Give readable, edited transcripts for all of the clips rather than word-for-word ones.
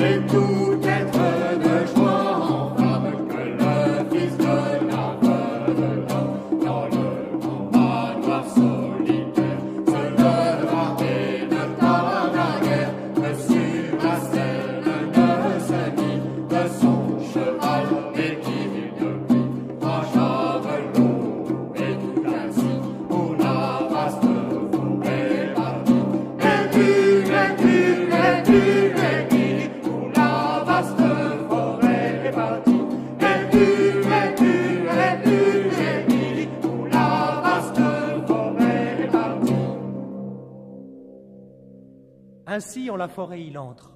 et tout être de joie en flamme que le Fils de la veuve dans le grand manoir solitaire se leva et ne tarda guère que sur la scène ne se mit de son cheval et qui vit depuis trois javelots et tout ainsi pour la vaste forêt partie et du pour la vaste forêt partie et du pour la vaste forêt partie. Ainsi en la forêt il entre,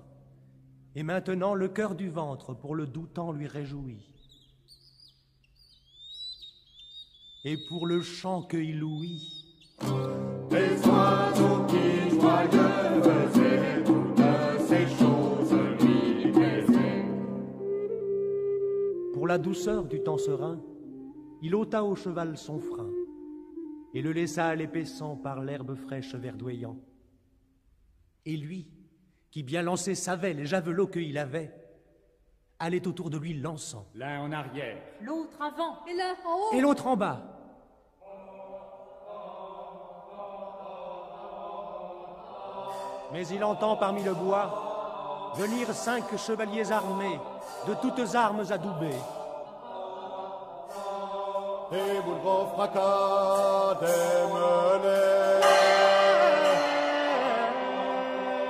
et maintenant le cœur du ventre pour le doux temps lui réjouit. Et pour le chant qu'il louit, Les oiseaux qui joyeux faisaient toutes ces choses lui plaisaient. pour la douceur du temps serein, il ôta au cheval son frein, et le laissa aller paissant par l'herbe fraîche verdoyant. Et lui, qui bien lancé savait les javelots qu'il avait, allait autour de lui lançant, L'un en arrière, L'autre avant. Et là, en haut. et l'autre en bas. Mais il entend parmi le bois venir 5 chevaliers armés, de toutes armes adoubées. Et pour le grand fracas des menets,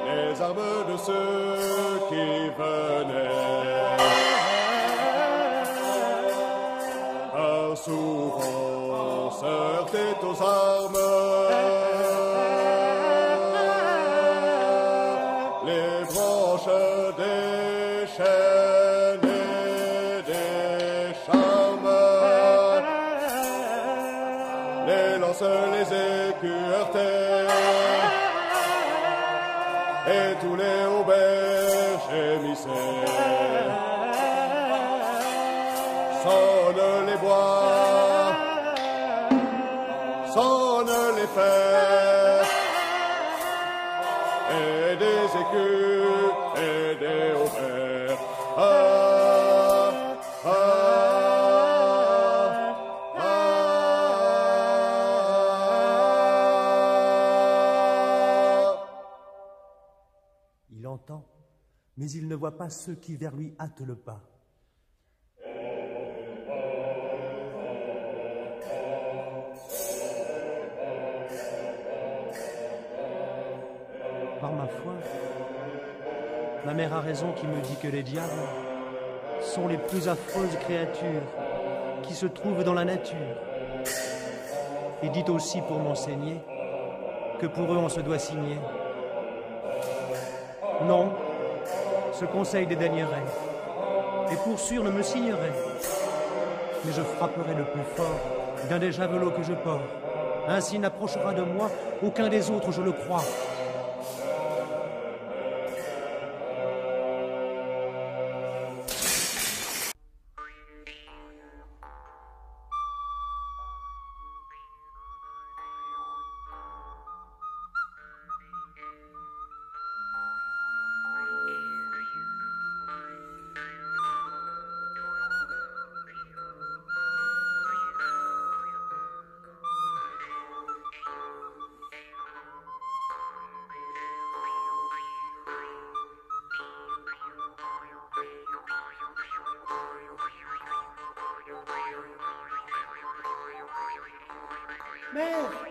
les armes de ceux qui venaient, souvent se heurtaient aux armes, les branches des chênes et des charmes, les lances, les écus heurtaient, et tous les hauberts gémissaient. Sonnent les bois, sonnent les fers, et des écus et des hauberts. Ah, ah, ah. Il entend, mais il ne voit pas ceux qui vers lui hâtent le pas. Par ma foi, ma mère a raison qui me dit que les diables sont les plus affreuses créatures qui se trouvent dans la nature. Et dit aussi pour m'enseigner que pour eux on se doit signer. Non, ce conseil dédaignerait, et pour sûr ne me signerait. Mais je frapperai le plus fort d'un des javelots que je porte. Ainsi n'approchera de moi aucun des autres, je le crois. Mère.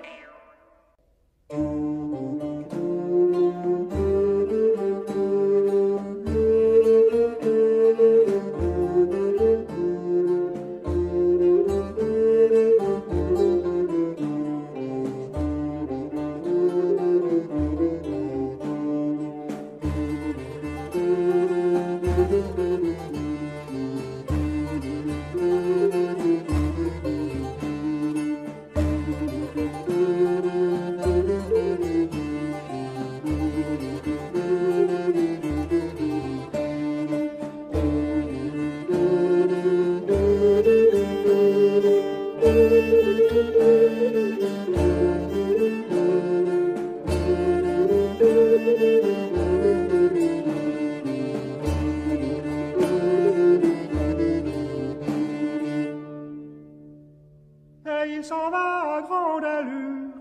il s'en va à grande allure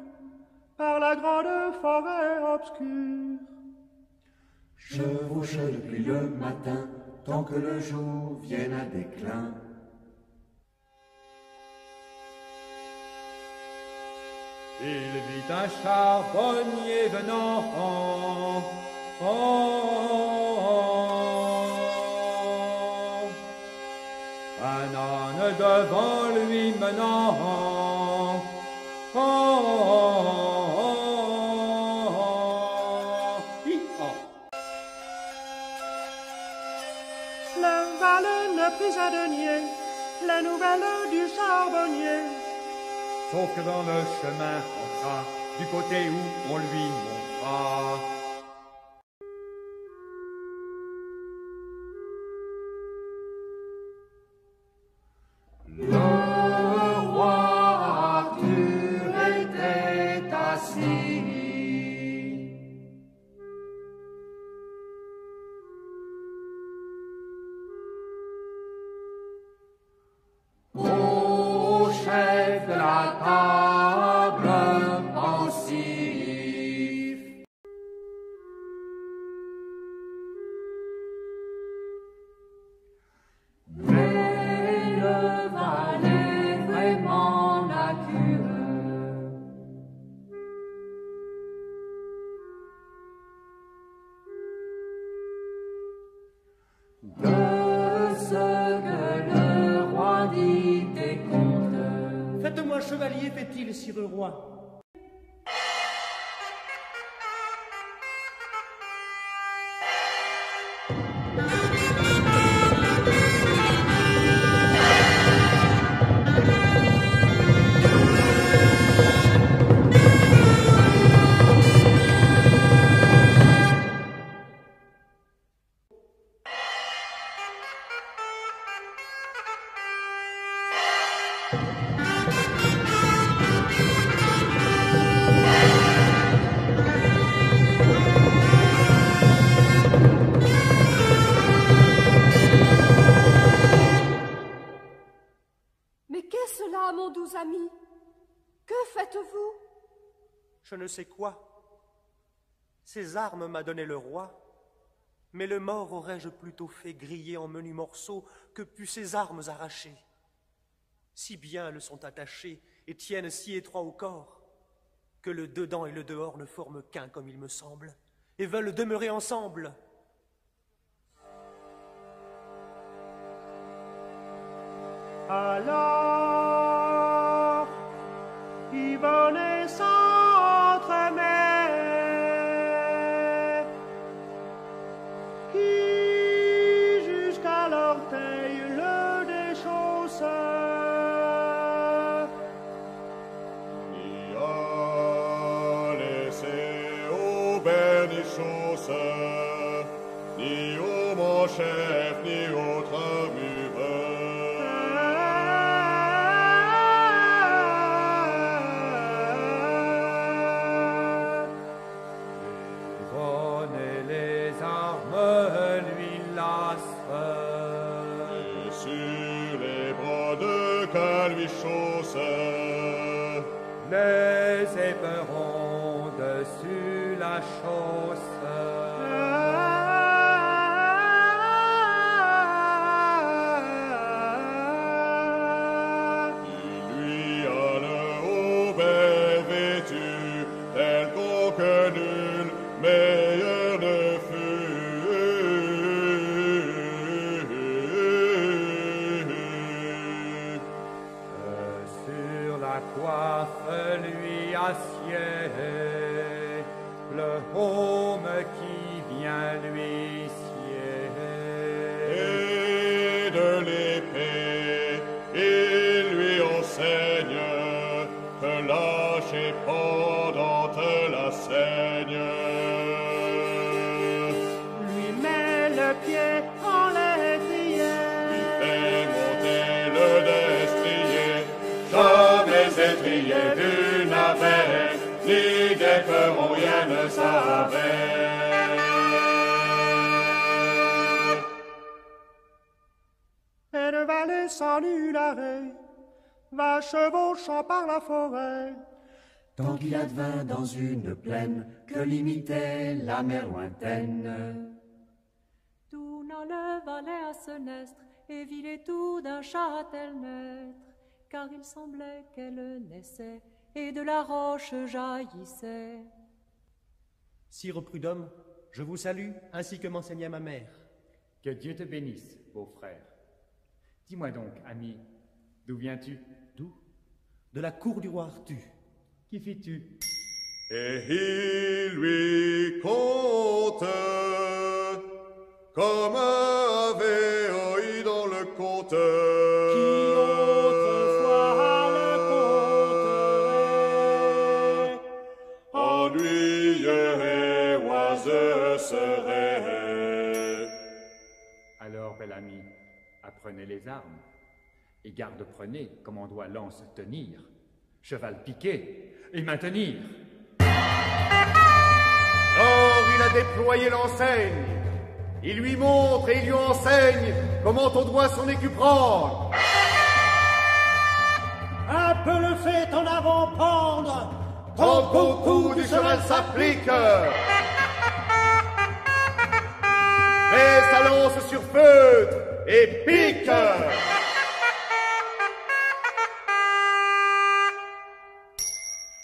par la grande forêt obscure. Chevauche depuis le matin, tant que le jour vienne à déclin. Il vit un charbonnier venant, un âne devant lui menant, Le valet ne prit à denier les nouvelles du charbonnier. sauf que dans le chemin entra du côté où on lui montra. Le roi Arthur était assis. Au chef de la table pensif. Mais le valet vraiment natureux de ce que le roi dit et compte. Faites-moi chevalier, fait-il, sire roi. Mais qu'est cela, mon doux ami? Que faites-vous? Je ne sais quoi. Ces armes m'a donné le roi, mais le mort aurais-je plutôt fait griller en menus morceaux que pu ses armes arracher. Si bien elles sont attachées et tiennent si étroit au corps, que le dedans et le dehors ne forment qu'un, comme il me semble, et veulent demeurer ensemble. Alors, Yvonne et s'entremêlent, qui jusqu'à l'orteil le déchausse. Ni à laisser au bernichausse, ni au mon chef, ni autre mureur. Yvonne et les armes lui lassent. Et sur les brodes qu'elle lui chausse, Les éperons dessus la chausse. il lui a le haut vêtu, tel qu'aucun nul meilleur ne fut. Sur la coiffe lui assied le haume qui vient lui sied. Et de l'épée, il lui enseigne que lâche et pendante la saigne. Lui met le pied en l'étrier, Fait monter le destrier, jamais étrier vu n'avait, ni d'éperon rien ne savait. et le valet sans nul arrêt va chevauchant par la forêt. Tant qu'il advint dans une plaine que limitait la mer lointaine. Tourna le valet à Senestre et vit les tours d'un châtel naître, car il semblait qu'elle naissait et de la roche jaillissait. Sire Prud'homme, je vous salue, ainsi que m'enseignait ma mère. Que Dieu te bénisse, beau frère. Dis-moi donc, ami, d'où viens-tu? D'où? De la cour du roi Arthur. Qui fis-tu? Et il lui conte, comme avait oï dans le conte, Qui autrefois le conterait, ennuyeux et oiseux serait. Alors, bel ami, apprenez les armes, et garde prenez comme on doit lance tenir, cheval piqué et maintenir. Or il a déployé l'enseigne, il lui montre et il lui enseigne comment on doit son écu prendre. un peu le fait en avant pendre, Tant qu'au cou du cheval s'applique, met sa lance sur feutre et pique.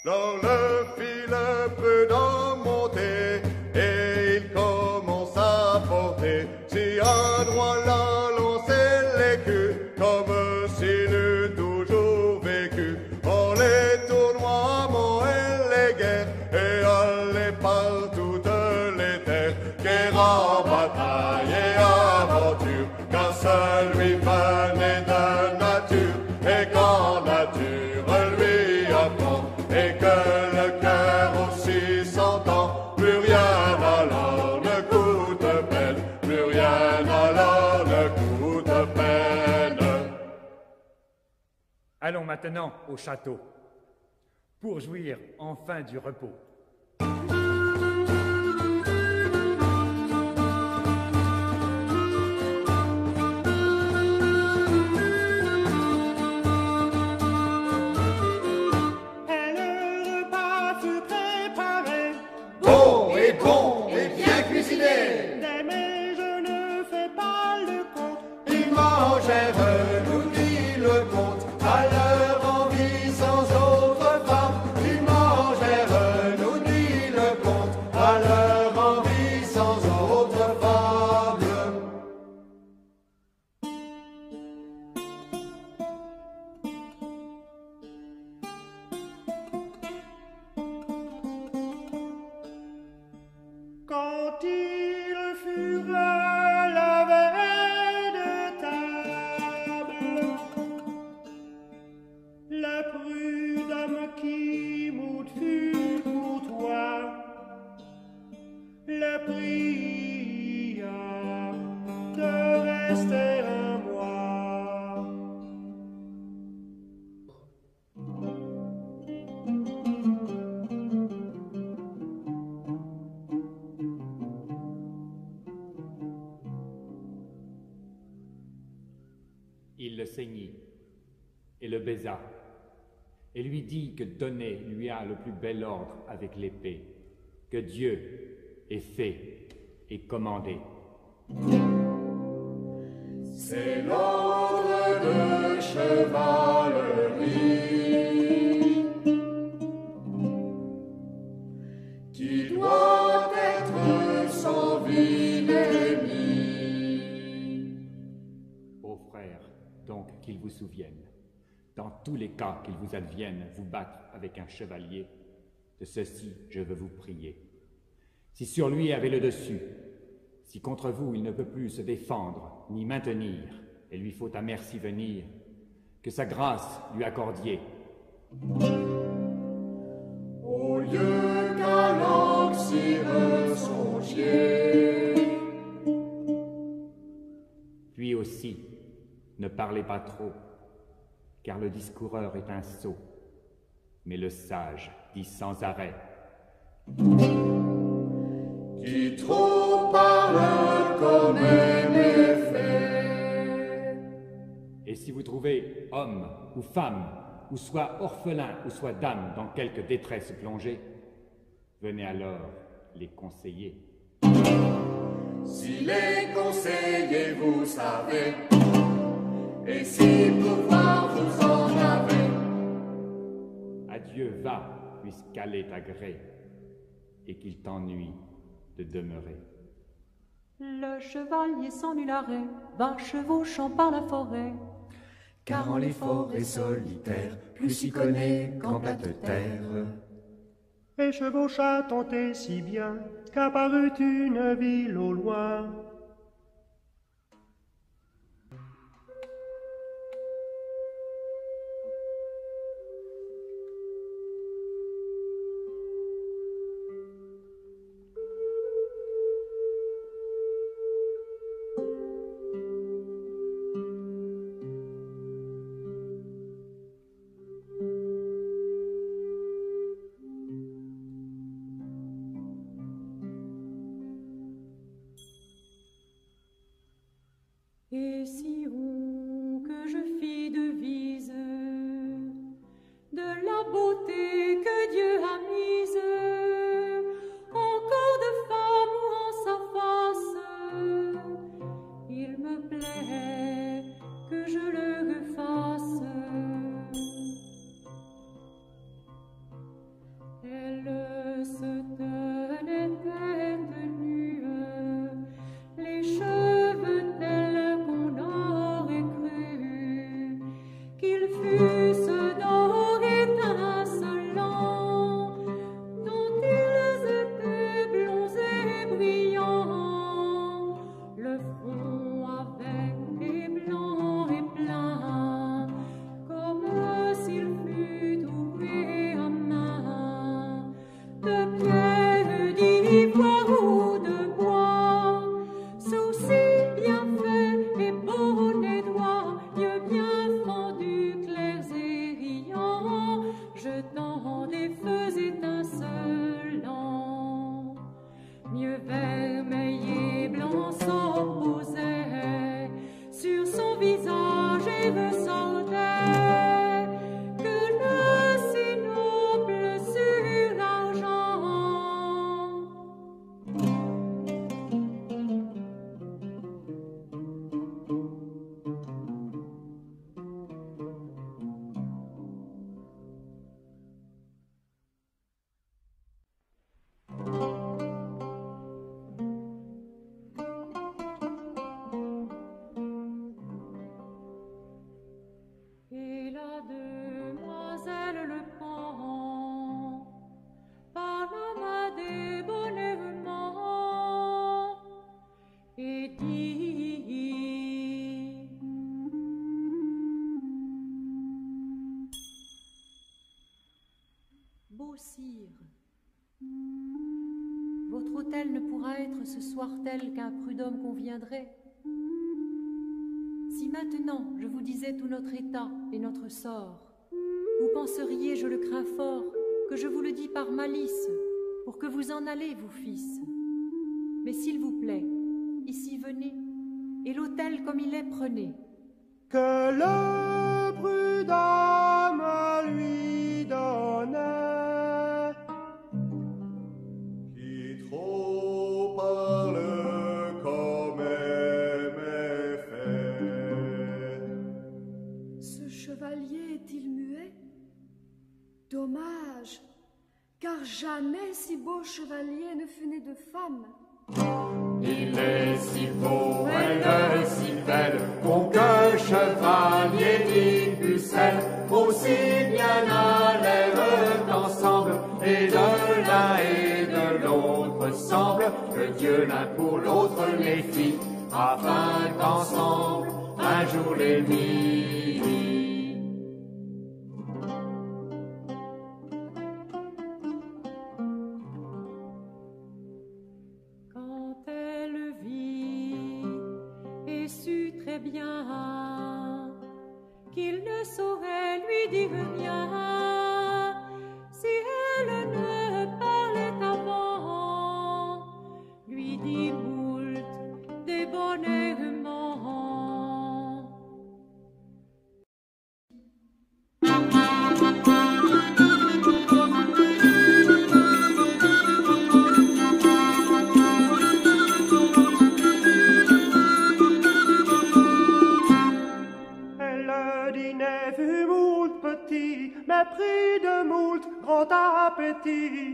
Dans le fil un peu d'en monter, et il commence à porter, si à droit la lançait l'écu, comme s'il eût toujours vécu, en les tournoiements et les guerres, et allait par toutes les terres, guerre en bataille et aventure, car seul lui venait de nature, et qu'en nature lui apprend, et que le cœur aussi s'entend, plus rien alors ne coûte peine, plus rien alors ne coûte peine. Allons maintenant au château, pour jouir enfin du repos. Bon et bon et bien cuisiné, mais je ne fais pas le compte. ils mangèrent, nous dit le conte, à leur envie sans autre femme. Ils mangèrent, nous dit le conte, à leur envie sans autre femme. Quand ils furent lavés de table, le prud'homme qui mout fut courtois, le pria de rester un mois. Il le ceignit et le baisa, et lui dit que donner lui a le plus bel ordre avec l'épée, que Dieu ait fait et commandé. C'est l'ordre de chevalerie qui doit être sans vil ennemi. Ô frères, donc qu'il vous souvienne, dans tous les cas qu'il vous advienne vous battre avec un chevalier, de ceci je veux vous prier. Si sur lui avait le dessus, si contre vous il ne peut plus se défendre ni maintenir, et lui faut à merci venir, que sa grâce lui accordiez. Au lieu qu'à l'oxyre songier, Puis aussi, ne parlez pas trop, car le discoureur est un sot, mais le sage dit sans arrêt. qui trop parle comme méfait. Et si vous trouvez homme ou femme, ou soit orphelin ou soit dame dans quelque détresse plongée, venez alors les conseiller. Si les conseillers vous savez, et si pouvoir vous en avez, adieu va, puisqu'elle est à gré, et qu'il t'ennuie de demeurer. Le chevalier s'ennuierait, va chevauchant par la forêt. car en les forêts solitaires, plus s'y connaît qu'en plate terre. Et chevaucha tant et si bien qu'apparut une ville au loin. Et si on que je fis devise de la beauté que Dieu a mise, encore de femme ou en sa face, il me plaît que je le refasse. Elle se tenait tête nue, les cheveux tels qu'on aurait cru qu'ils fussent d'or étincelant, dont ils étaient blonds et brillants, le front avec des blancs et pleins, comme s'il fût ouvré à main, de pierre, d'ivoire ou de bois, sourcils bien faits et bonnets doigts, yeux bien fendus, clairs et riants, jetant des feux étincelants. Mieux vermeil et blanc s'opposaient sur son visage et ressortait que le si noble sur l'argent. Et la demoiselle le prend par la main débonnairement et dit: Beau sire, votre hôtel ne pourra être ce soir tel qu'un prud'homme conviendrait. Si maintenant je vous disais tout notre état et notre sort, vous penseriez, je le crains fort, que je vous le dis par malice, pour que vous en allez, vous fils. Mais s'il vous plaît, ici venez, et l'hôtel comme il est prenez. Que le prud'homme lui donnait. Qui trop parle comme aime est fait. Ce chevalier est-il muet? Dommage, car jamais si beau chevalier ne fut né de femme. Il est si beau, elle est si belle, qu'aucun chevalier ni pucelle aussi bien à l'air qu'ensemble, et de l'un et de l'autre semble que Dieu l'un pour l'autre les fit, afin qu'ensemble un jour les mit. Quand elle vit et sut très bien qu'il ne saurait lui dire rien si elle ne parlait avant, lui dit moult débonnairement: mais pris de moult grand appétit.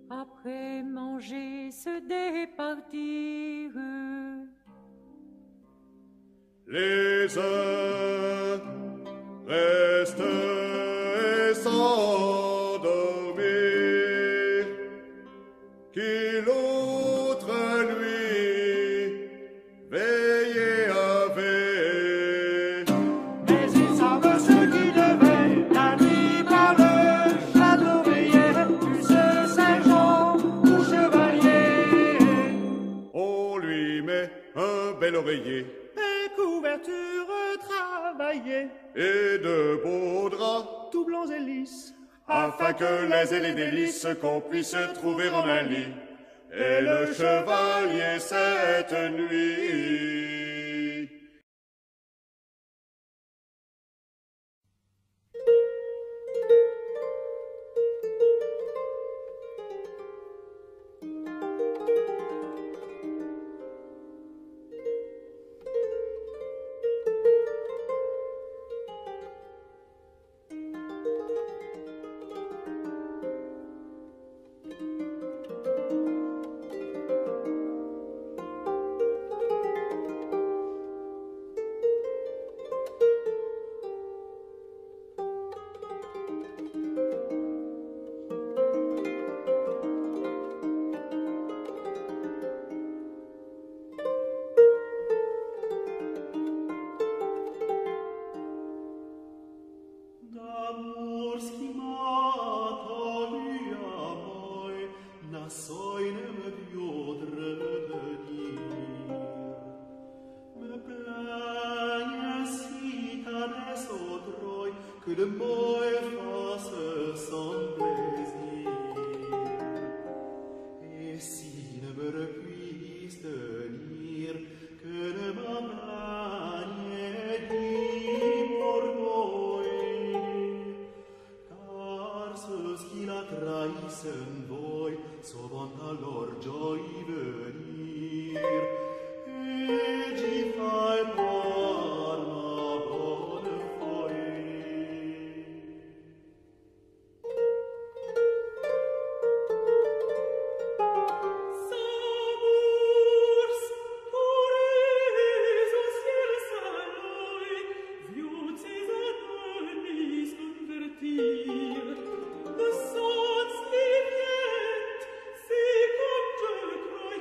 Après manger, se départir. Les uns restaient s'endormir, qui l'autre nuit veillait avait. Mais ils savent ce qui devait, la nuit par le château veillait, plus sergent ou chevalier. On lui met un bel oreiller Et couverture travaillée, et de beaux draps, tout blancs et lisses, afin que les et les délices qu'on puisse trouver en un lit. Et le chevalier cette nuit. Que de moi fasse sans plaisir. Et si ne me repuisse tenir, que ne m'embragne dit pour moi, car ceux qui la trahissent voi sauront alors joy venir, et j'y fais par ma bonne foi. De sens liviet, si comme je crois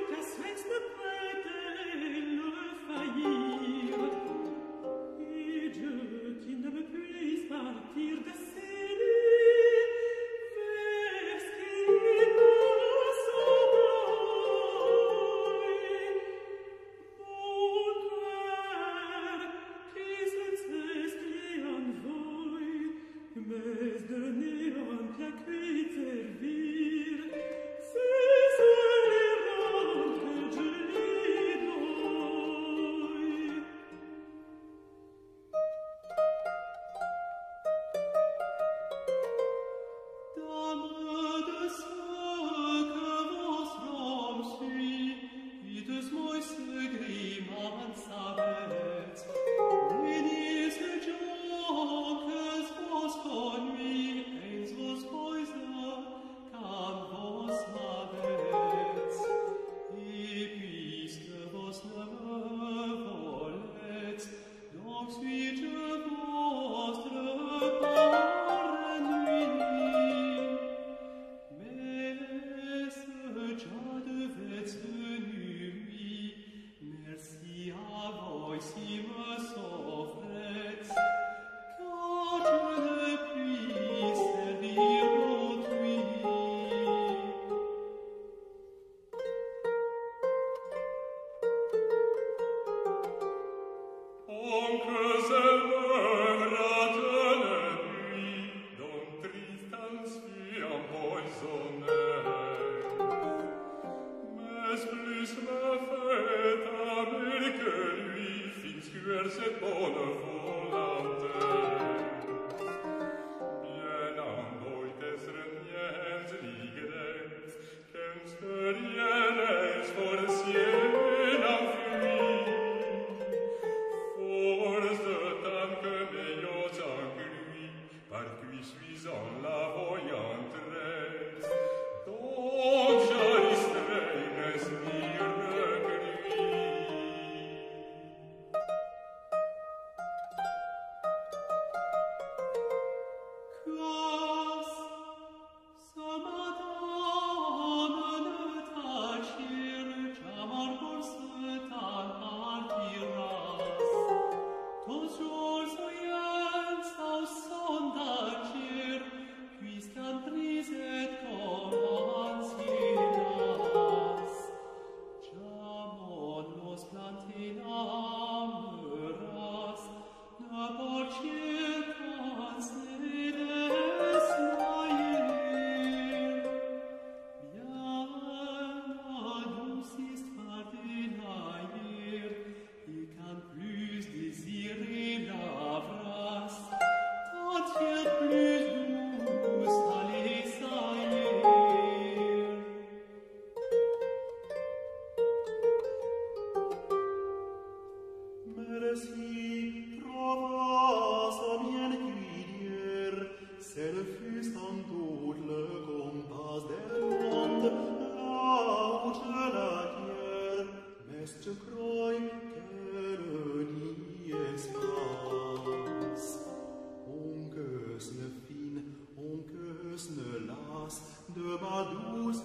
douce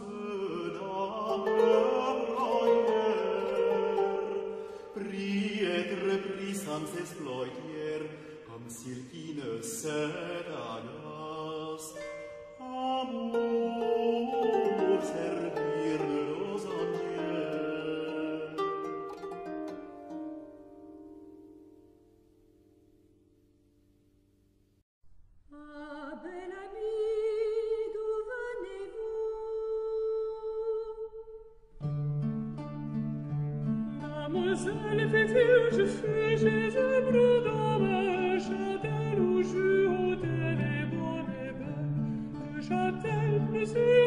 dame royère prit être pris sans exploiter comme s'il qui ne sait agace amour servir de losandière. Ah, bel ami, d'où venez-vous? Mademoiselle, fait-il, je suis chez une prud'homme, Châtel où joue hôtel et bonne et belle, de Châtel, monsieur.